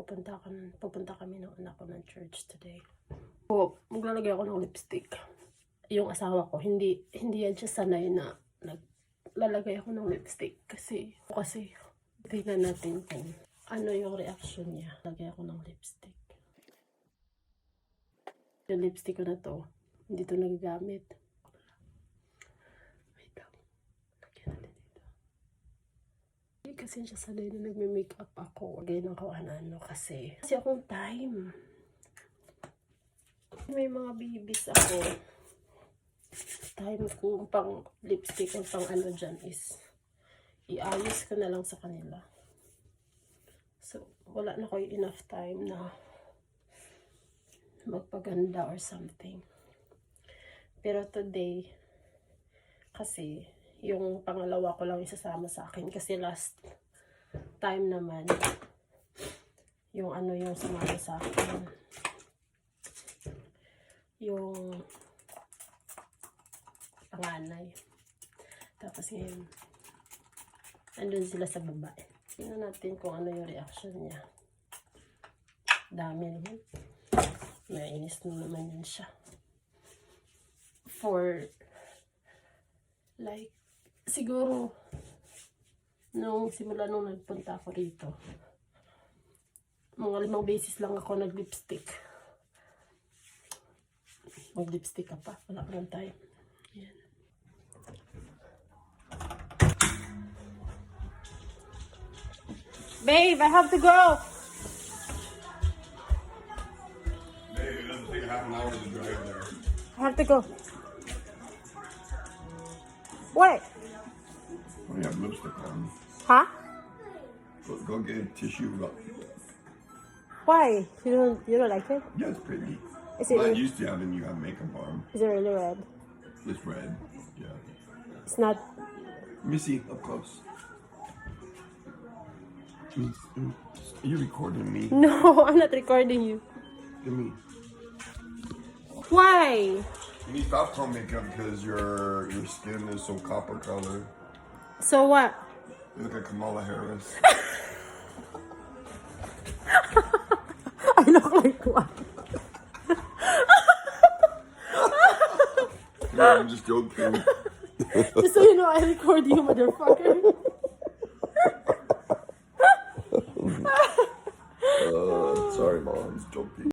Pupunta kami ng anak ko ng church today. Maglalagay ako ng lipstick. Yung asawa ko, hindi yan siya sanay na naglalagay ako ng lipstick. Kasi tingnan natin kung ano yung reaction niya. Lagay ako ng lipstick. Yung lipstick ko na to, hindi to nagagamit. Wait lang. Lagyan natin dito. Hindi kasi siya sanay na nagme-makeup ako. Ganyan ako ano kasi akong time. May mga babies ako. Time ko pang lipstick o pang ano dyan is iayos ko na lang sa kanila. So, wala na ko enough time na magpaganda or something. Pero today, kasi yung pangalawa ko lang isasama sa akin. Kasi last time naman, yung sumama sa akin. Yung panganay. Tapos ngayon, andun sila sa baba. Tingnan natin kung ano yung reaction niya. Dami naman. Nainis na naman yan siya. For, like, siguro, simula nung nagpunta ako rito, mga 5 beses lang ako nag-lipstick. Mag-lipstick ka pa. Wala pa ng time. Yan. Babe, I have to go! It doesn't take half an hour to drive there. I have to go. What? Oh, you have lipstick on. Huh? Go get a tissue. Why? You don't like it? Yeah, it's pretty. Is I'm it not really, used to having you have makeup on. is it really red? It's red. Yeah. It's not. Let me see up close. Are you recording me? No, I'm not recording you. Give me. Why? You need stop tone makeup because your skin is so copper colored. So what? You look like Kamala Harris. I look like what? No, I'm just joking. Just so you know, I record you, motherfucker. Sorry, Mom. I'm just joking.